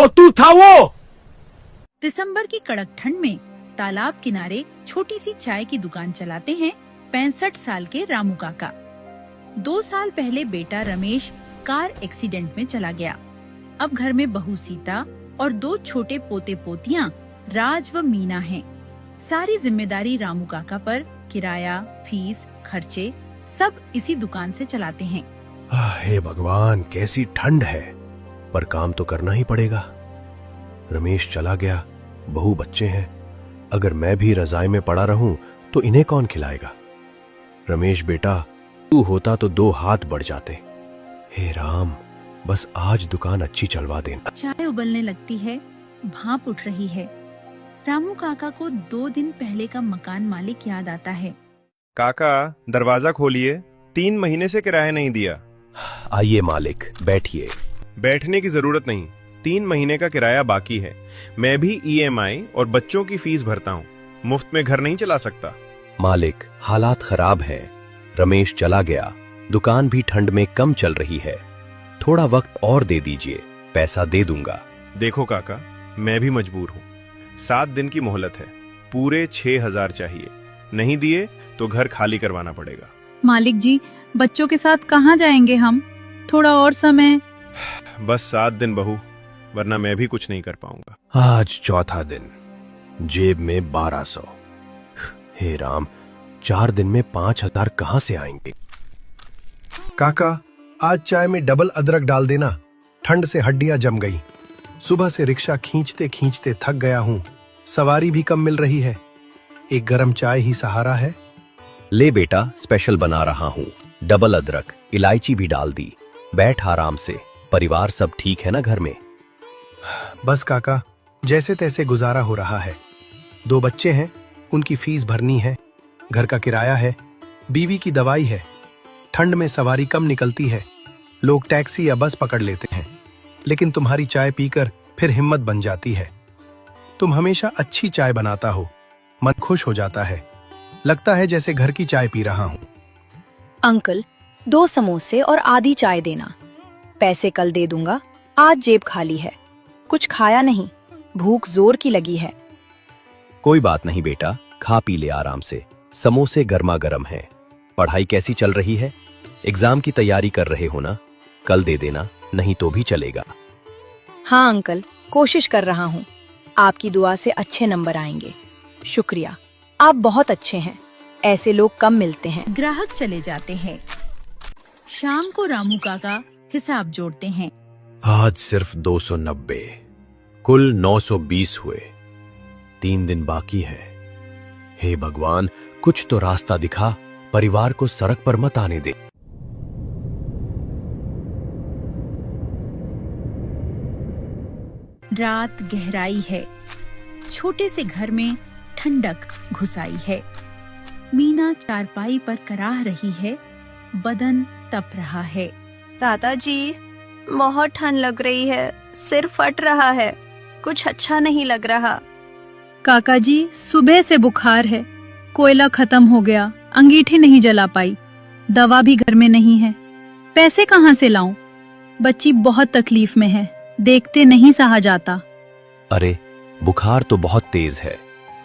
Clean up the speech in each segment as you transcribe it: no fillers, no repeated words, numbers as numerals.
जो तू था वो। दिसंबर की कड़क ठंड में तालाब किनारे छोटी सी चाय की दुकान चलाते हैं 65 साल के रामू काका। 2 साल पहले बेटा रमेश कार एक्सीडेंट में चला गया। अब घर में बहू सीता और 2 छोटे पोते पोतियां राज व मीना हैं। सारी जिम्मेदारी रामू काका पर, किराया, फीस, खर्चे सब इसी दुकान से चलाते हैं। हे भगवान, कैसी ठंड है, पर काम तो करना ही पड़ेगा। रमेश चला गया, बहू बच्चे हैं। अगर मैं भी रजाई में पड़ा रहूं तो इन्हें कौन खिलाएगा। रमेश बेटा, तू होता तो 2 हाथ बढ़ जाते। हे राम, बस आज दुकान अच्छी चलवा देना। चाय उबलने लगती है, भाप उठ रही है। रामू काका को 2 दिन पहले का मकान मालिक याद आता है। काका, दरवाजा खोलिए, 3 महीने से किराया नहीं दिया। आइए मालिक, बैठिए। बैठने की जरूरत नहीं, 3 महीने का किराया बाकी है। मैं भी ईएमआई और बच्चों की फीस भरता हूँ, मुफ्त में घर नहीं चला सकता। मालिक, हालात खराब हैं। रमेश चला गया, दुकान भी ठंड में कम चल रही है। थोड़ा वक्त और दे दीजिए, पैसा दे दूंगा। देखो काका, मैं भी मजबूर हूँ। 7 दिन की मोहलत है, पूरे 6000 चाहिए। नहीं दिए तो घर खाली करवाना पड़ेगा। मालिक जी, बच्चों के साथ कहाँ जाएंगे हम? थोड़ा और समय। बस 7 दिन बहू, वरना मैं भी कुछ नहीं कर पाऊंगा। आज चौथा दिन, जेब में 1200। हे राम, 4 दिन में 5000 कहां से आएंगे। काका, आज चाय में डबल अदरक डाल देना, ठंड से हड्डियां जम गई। सुबह से रिक्शा खींचते खींचते थक गया हूँ, सवारी भी कम मिल रही है। एक गरम चाय ही सहारा है। ले बेटा, स्पेशल बना रहा हूँ, डबल अदरक, इलायची भी डाल दी। बैठ आराम से, परिवार सब ठीक है ना घर में? बस काका, जैसे तैसे गुजारा हो रहा है। 2 बच्चे हैं, उनकी फीस भरनी है, घर का किराया है, बीवी की दवाई है। ठंड में सवारी कम निकलती है, लोग टैक्सी या बस पकड़ लेते हैं। लेकिन तुम्हारी चाय पीकर फिर हिम्मत बन जाती है। तुम हमेशा अच्छी चाय बनाता हो, मन खुश हो जाता है। लगता है जैसे घर की चाय पी रहा हूँ। अंकल, 2 समोसे और आधी चाय देना। पैसे कल दे दूंगा, आज जेब खाली है। कुछ खाया नहीं, भूख जोर की लगी है। कोई बात नहीं बेटा, खा पी ले आराम से। समोसे गर्मा गर्म हैं। पढ़ाई कैसी चल रही है? एग्जाम की तैयारी कर रहे हो ना? कल दे देना, नहीं तो भी चलेगा। हाँ अंकल, कोशिश कर रहा हूँ। आपकी दुआ से अच्छे नंबर आएंगे। शुक्रिया, आप बहुत अच्छे हैं। ऐसे लोग कम मिलते हैं। ग्राहक चले जाते हैं। शाम को रामू काका हिसाब जोड़ते हैं। आज सिर्फ 290, कुल 920 हुए। 3 दिन बाकी है। हे भगवान, कुछ तो रास्ता दिखा, परिवार को सड़क पर मत आने दे। रात गहराई है। छोटे से घर में ठंडक घुस आई है। मीना चारपाई पर कराह रही है, बदन तप रहा है। दादाजी, बहुत ठंड लग रही है, सिर फट रहा है, कुछ अच्छा नहीं लग रहा। काका जी, सुबह से बुखार है, कोयला खत्म हो गया, अंगीठी नहीं जला पाई, दवा भी घर में नहीं है, पैसे कहाँ से लाऊं? बच्ची बहुत तकलीफ में है, देखते नहीं सहा जाता। अरे, बुखार तो बहुत तेज है,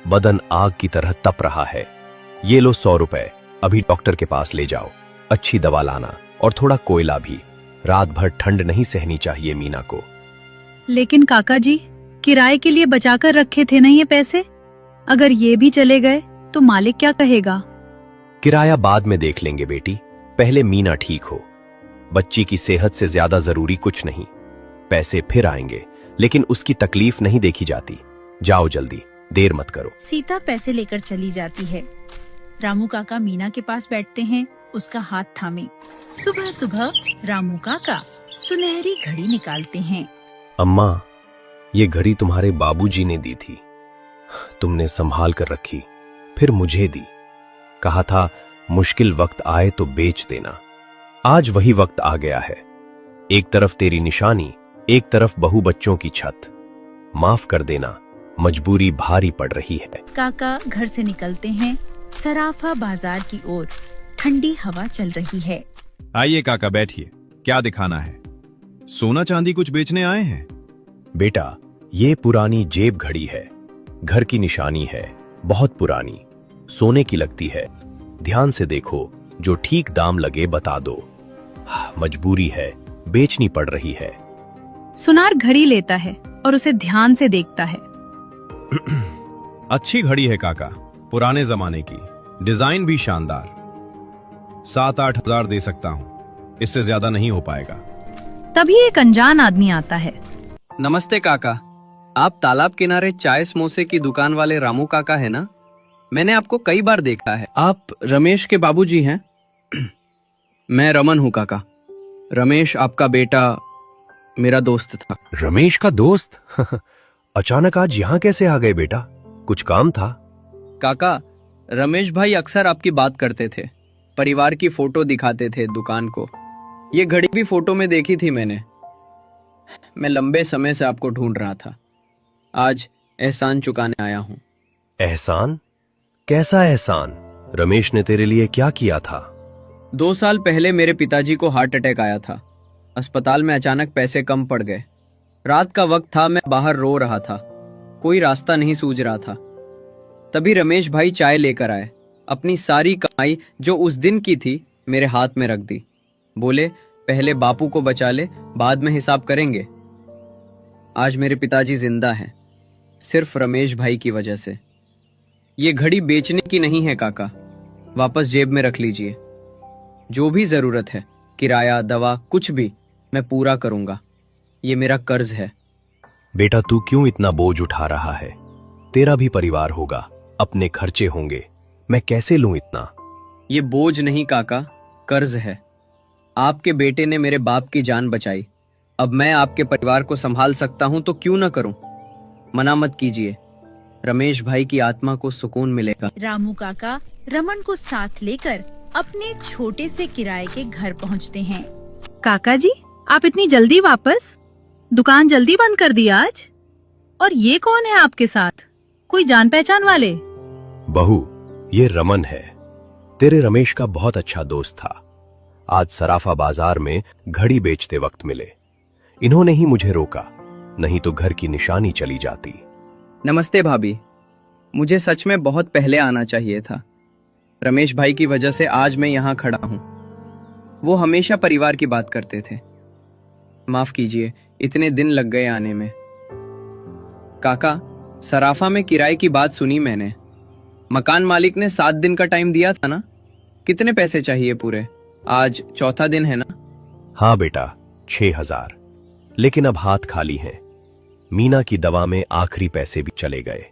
बदन आग की तरह तप रहा है। ये लो 100 रुपए, अभी डॉक्टर के पास ले जाओ। अच्छी दवा लाना और थोड़ा कोयला भी। रात भर ठंड नहीं सहनी चाहिए मीना को। लेकिन काका जी, किराए के लिए बचाकर रखे थे ना ये पैसे, अगर ये भी चले गए तो मालिक क्या कहेगा? किराया बाद में देख लेंगे बेटी, पहले मीना ठीक हो। बच्ची की सेहत से ज्यादा जरूरी कुछ नहीं। पैसे फिर आएंगे, लेकिन उसकी तकलीफ नहीं देखी जाती। जाओ जल्दी, देर मत करो। सीता पैसे लेकर चली जाती है। रामू काका मीना के पास बैठते हैं, उसका हाथ थामे। सुबह सुबह रामू काका सुनहरी घड़ी निकालते हैं। अम्मा, ये घड़ी तुम्हारे बाबूजी ने दी थी, तुमने संभाल कर रखी, फिर मुझे दी। कहा था मुश्किल वक्त आए तो बेच देना। आज वही वक्त आ गया है। एक तरफ तेरी निशानी, एक तरफ बहू बच्चों की छत। माफ कर देना, मजबूरी भारी पड़ रही है। काका घर से निकलते हैं, सराफा बाजार की ओर। ठंडी हवा चल रही है। आइए काका, बैठिए। क्या दिखाना है? सोना चांदी कुछ बेचने आए हैं? बेटा, ये पुरानी जेब घड़ी है, घर की निशानी है, बहुत पुरानी, सोने की लगती है। ध्यान से देखो, जो ठीक दाम लगे बता दो। मजबूरी है, बेचनी पड़ रही है। सुनार घड़ी लेता है और उसे ध्यान से देखता है। अच्छी घड़ी है काका, पुराने जमाने की, डिजाइन भी शानदार। 7-8 हजार दे सकता हूं, इससे ज्यादा नहीं हो पाएगा। तभी एक अनजान आदमी आता है। नमस्ते काका, आप तालाब किनारे चाय समोसे की दुकान वाले रामू काका है ना? मैंने आपको कई बार देखा है। आप रमेश के बाबूजी हैं? मैं रमन हूँ काका। रमेश आपका बेटा मेरा दोस्त था। रमेश का दोस्त? अचानक आज यहाँ कैसे आ गए बेटा? कुछ काम था? काका, रमेश भाई अक्सर आपकी बात करते थे, परिवार की फोटो दिखाते थे दुकान को। ये घड़ी भी फोटो में देखी थी मैंने। मैं लंबे समय से आपको ढूंढ रहा था, आज एहसान चुकाने आया हूँ। एहसान? कैसा एहसान? रमेश ने तेरे लिए क्या किया था? 2 साल पहले मेरे पिताजी को हार्ट अटैक आया था। अस्पताल में अचानक पैसे कम पड़ गए। रात का वक्त था, मैं बाहर रो रहा था, कोई रास्ता नहीं सूझ रहा था। तभी रमेश भाई चाय लेकर आए। अपनी सारी कमाई जो उस दिन की थी मेरे हाथ में रख दी। बोले, पहले बापू को बचा ले, बाद में हिसाब करेंगे। आज मेरे पिताजी जिंदा हैं, सिर्फ रमेश भाई की वजह से। ये घड़ी बेचने की नहीं है काका, वापस जेब में रख लीजिए। जो भी जरूरत है, किराया, दवा, कुछ भी, मैं पूरा करूंगा। ये मेरा कर्ज है। बेटा, तू क्यों इतना बोझ उठा रहा है? तेरा भी परिवार होगा, अपने खर्चे होंगे, मैं कैसे लूं इतना? ये बोझ नहीं काका, कर्ज है। आपके बेटे ने मेरे बाप की जान बचाई, अब मैं आपके परिवार को संभाल सकता हूं तो क्यों ना करूं। मना मत कीजिए, रमेश भाई की आत्मा को सुकून मिलेगा। रामू काका रमन को साथ लेकर अपने छोटे से किराए के घर पहुंचते हैं। काका जी, आप इतनी जल्दी वापस? दुकान जल्दी बंद कर दी आज? और ये कौन है आपके साथ? कोई जान पहचान वाले? बहू, ये रमन है, तेरे रमेश का बहुत अच्छा दोस्त था। आज सराफा बाजार में घड़ी बेचते वक्त मिले। इन्होंने ही मुझे रोका, नहीं तो घर की निशानी चली जाती। नमस्ते भाभी, मुझे सच में बहुत पहले आना चाहिए था। रमेश भाई की वजह से आज मैं यहाँ खड़ा हूँ। वो हमेशा परिवार की बात करते थे। माफ कीजिए, इतने दिन लग गए आने में। काका, सराफा में किराए की बात सुनी मैंने। मकान मालिक ने 7 दिन का टाइम दिया था ना? कितने पैसे चाहिए पूरे? आज चौथा दिन है ना? हाँ बेटा, 6,000, लेकिन अब हाथ खाली हैं। मीना की दवा में आखिरी पैसे भी चले गए।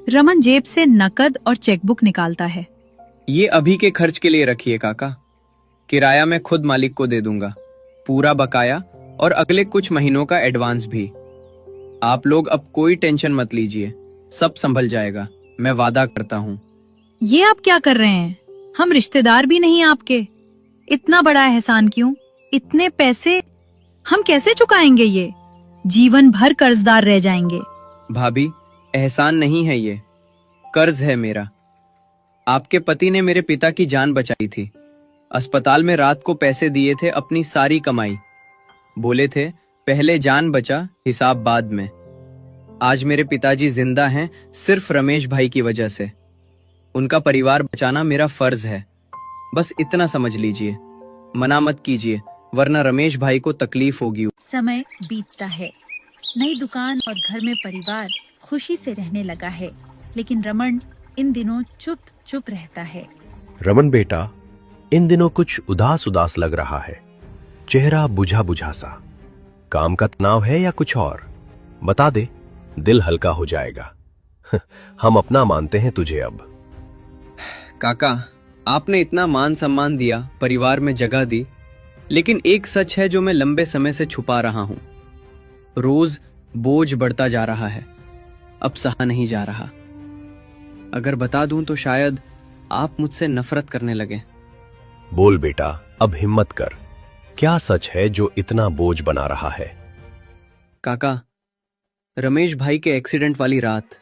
रमन जेब से नकद और चेकबुक निकालता है। ये अभी के खर्च के लिए रखिए काका, किराया मैं खुद मालिक को दे दूंगा, पूरा बकाया और अगले कुछ महीनों का एडवांस भी। आप लोग अब कोई टेंशन मत लीजिए, सब संभल जाएगा, मैं वादा करता हूँ। ये आप क्या कर रहे हैं? हम रिश्तेदार भी नहीं आपके। इतना बड़ा एहसान क्यों? इतने पैसे हम कैसे चुकाएंगे? ये जीवन भर कर्जदार रह जाएंगे। भाभी, एहसान नहीं है, ये कर्ज है मेरा। आपके पति ने मेरे पिता की जान बचाई थी। अस्पताल में रात को पैसे दिए थे, अपनी सारी कमाई। बोले थे, पहले जान बचा, हिसाब बाद में। आज मेरे पिताजी जिंदा हैं, सिर्फ रमेश भाई की वजह से। उनका परिवार बचाना मेरा फर्ज है, बस इतना समझ लीजिए। मना मत कीजिए, वरना रमेश भाई को तकलीफ होगी। समय बीतता है, नई दुकान और घर में परिवार खुशी से रहने लगा है, लेकिन रमन इन दिनों चुप चुप रहता है। रमन बेटा, इन दिनों कुछ उदास उदास लग रहा है, चेहरा बुझा बुझा सा। काम का तनाव है या कुछ और? बता दे, दिल हल्का हो जाएगा। हम अपना मानते हैं तुझे अब। काका, आपने इतना मान सम्मान दिया, परिवार में जगह दी, लेकिन एक सच है जो मैं लंबे समय से छुपा रहा हूं। रोज बोझ बढ़ता जा रहा है, अब सहा नहीं जा रहा। अगर बता दूं तो शायद आप मुझसे नफरत करने लगे। बोल बेटा, अब हिम्मत कर। क्या सच है जो इतना बोझ बना रहा है? काका, रमेश भाई के एक्सीडेंट वाली रात,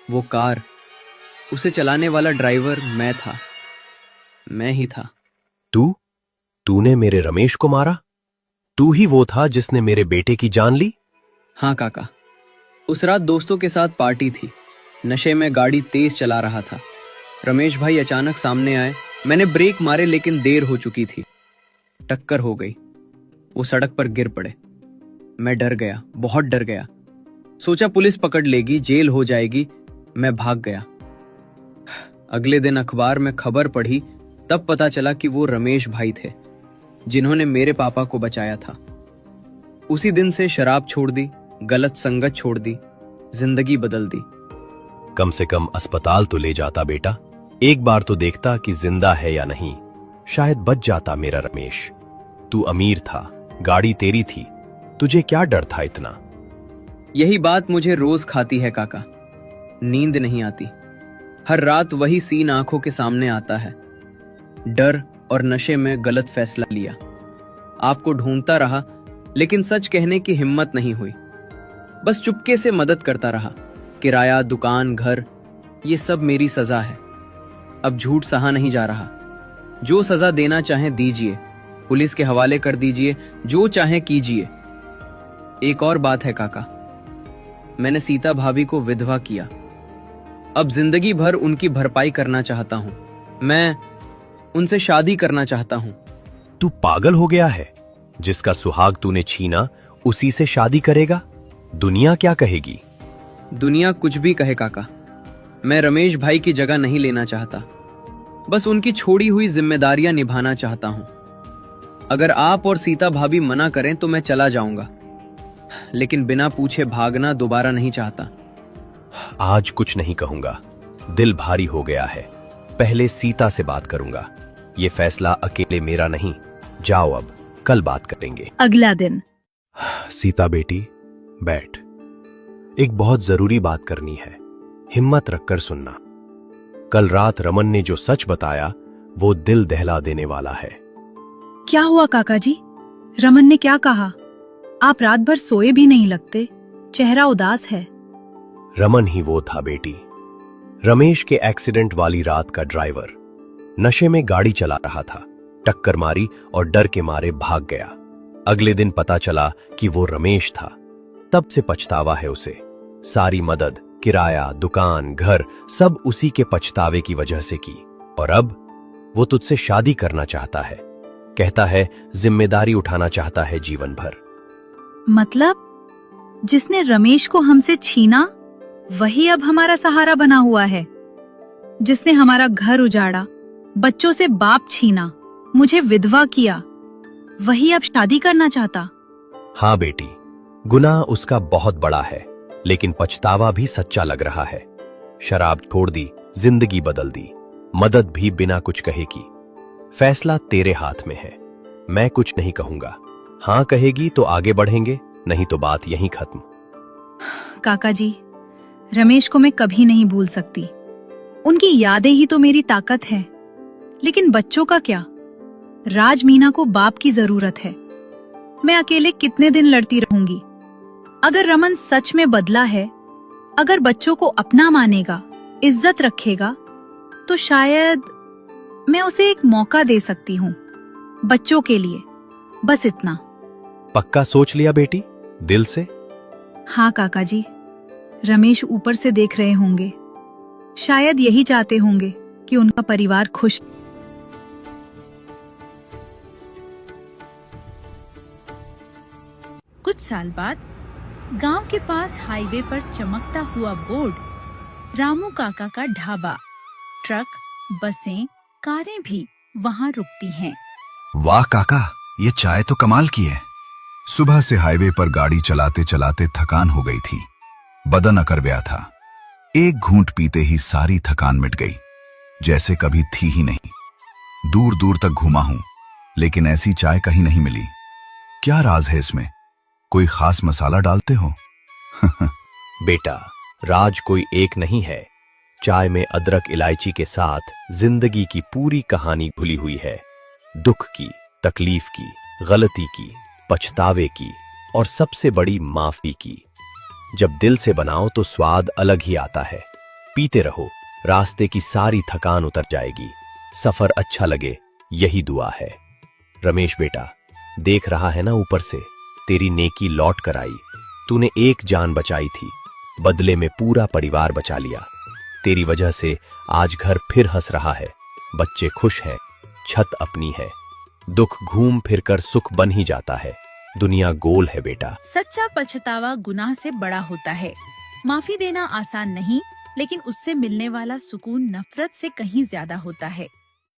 वो कार, उसे चलाने वाला ड्राइवर मैं था, मैं ही था। तूने मेरे रमेश को मारा? तू ही वो था जिसने मेरे बेटे की जान ली? हाँ काका, उस रात दोस्तों के साथ पार्टी थी। नशे में गाड़ी तेज चला रहा था। रमेश भाई अचानक सामने आए। मैंने ब्रेक मारे लेकिन देर हो चुकी थी। टक्कर हो गई। वो सड़क पर गिर पड़े। मैं डर गया, बहुत डर गया। सोचा पुलिस पकड़ लेगी, जेल हो जाएगी। मैं भाग गया। अगले दिन अखबार में खबर पढ़ी, तब पता चला कि वो रमेश भाई थे जिन्होंने मेरे पापा को बचाया था। उसी दिन से शराब छोड़ दी, गलत संगत छोड़ दी, जिंदगी बदल दी। कम से कम अस्पताल तो ले जाता बेटा, एक बार तो देखता कि जिंदा है या नहीं। शायद बच जाता मेरा रमेश। तू अमीर था, गाड़ी तेरी थी, तुझे क्या डर था इतना? यही बात मुझे रोज खाती है काका। नींद नहीं आती। हर रात वही सीन आंखों के सामने आता है। डर और नशे में गलत फैसला लिया। आपको ढूंढता रहा लेकिन सच कहने की हिम्मत नहीं हुई। बस चुपके से मदद करता रहा। किराया, दुकान, घर, ये सब मेरी सजा है। अब झूठ सहा नहीं जा रहा। जो सजा देना चाहे दीजिए, पुलिस के हवाले कर दीजिए, जो चाहे कीजिए। एक और बात है काका, मैंने सीता भाभी को विधवा किया। अब जिंदगी भर उनकी भरपाई करना चाहता हूं। मैं उनसे शादी करना चाहता हूं। तू पागल हो गया है? जिसका सुहाग तूने छीना उसी से शादी करेगा? दुनिया क्या कहेगी? दुनिया कुछ भी कहे काका, मैं रमेश भाई की जगह नहीं लेना चाहता। बस उनकी छोड़ी हुई जिम्मेदारियां निभाना चाहता हूं। अगर आप और सीता भाभी मना करें तो मैं चला जाऊंगा, लेकिन बिना पूछे भागना दोबारा नहीं चाहता। आज कुछ नहीं कहूंगा, दिल भारी हो गया है। पहले सीता से बात करूंगा। ये फैसला अकेले मेरा नहीं। जाओ, अब कल बात करेंगे। अगला दिन। सीता बेटी, बैठ। एक बहुत जरूरी बात करनी है, हिम्मत रखकर सुनना। कल रात रमन ने जो सच बताया वो दिल दहला देने वाला है। क्या हुआ काका जी? रमन ने क्या कहा? आप रात भर सोए भी नहीं लगते, चेहरा उदास है। रमन ही वो था बेटी, रमेश के एक्सीडेंट वाली रात का ड्राइवर। नशे में गाड़ी चला रहा था, टक्कर मारी और डर के मारे भाग गया। अगले दिन पता चला कि वो रमेश था। तब से पछतावा है उसे। सारी मदद, किराया, दुकान, घर सब उसी के पछतावे की वजह से की। और अब वो तुझसे शादी करना चाहता है। कहता है जिम्मेदारी उठाना चाहता है जीवन भर। मतलब जिसने रमेश को हमसे छीना वही अब हमारा सहारा बना हुआ है। जिसने हमारा घर उजाड़ा, बच्चों से बाप छीना, मुझे विधवा किया, वही अब शादी करना चाहता। हाँ बेटी, गुनाह उसका बहुत बड़ा है, लेकिन पछतावा भी सच्चा लग रहा है। शराब छोड़ दी, जिंदगी बदल दी, मदद भी बिना कुछ कहे की। फैसला तेरे हाथ में है। मैं कुछ नहीं कहूंगा। हाँ कहेगी तो आगे बढ़ेंगे, नहीं तो बात यहीं खत्म। काका जी, रमेश को मैं कभी नहीं भूल सकती। उनकी यादें ही तो मेरी ताकत है। लेकिन बच्चों का क्या? राज मीना को बाप की जरूरत है। मैं अकेले कितने दिन लड़ती रहूंगी? अगर रमन सच में बदला है, अगर बच्चों को अपना मानेगा, इज्जत रखेगा, तो शायद मैं उसे एक मौका दे सकती हूँ, बच्चों के लिए। बस इतना। पक्का सोच लिया बेटी, दिल से? हाँ काका जी, रमेश ऊपर से देख रहे होंगे। शायद यही चाहते होंगे कि उनका परिवार खुश। कुछ साल बाद गांव के पास हाईवे पर चमकता हुआ बोर्ड, रामू काका का ढाबा। ट्रक, बसें, कारें भी वहां रुकती हैं। वाह काका, ये चाय तो कमाल की है। सुबह से हाईवे पर गाड़ी चलाते चलाते थकान हो गई थी। बदन अकड़ गया था। एक घूंट पीते ही सारी थकान मिट गई, जैसे कभी थी ही नहीं। दूर दूर तक घूमा हूं, लेकिन ऐसी चाय कहीं नहीं मिली। क्या राज है इसमें? कोई खास मसाला डालते हो? बेटा, राज कोई एक नहीं है। चाय में अदरक इलायची के साथ जिंदगी की पूरी कहानी घुली हुई है। दुख की, तकलीफ की, गलती की, पछतावे की और सबसे बड़ी माफी की। जब दिल से बनाओ तो स्वाद अलग ही आता है। पीते रहो, रास्ते की सारी थकान उतर जाएगी। सफर अच्छा लगे, यही दुआ है। रमेश बेटा, देख रहा है ना ऊपर से, तेरी नेकी लौट कर आई। तूने एक जान बचाई थी, बदले में पूरा परिवार बचा लिया। तेरी वजह से आज घर फिर हंस रहा है, बच्चे खुश हैं, छत अपनी है। दुख घूम फिर कर सुख बन ही जाता है। दुनिया गोल है बेटा। सच्चा पछतावा गुनाह से बड़ा होता है। माफी देना आसान नहीं, लेकिन उससे मिलने वाला सुकून नफरत से कहीं ज्यादा होता है।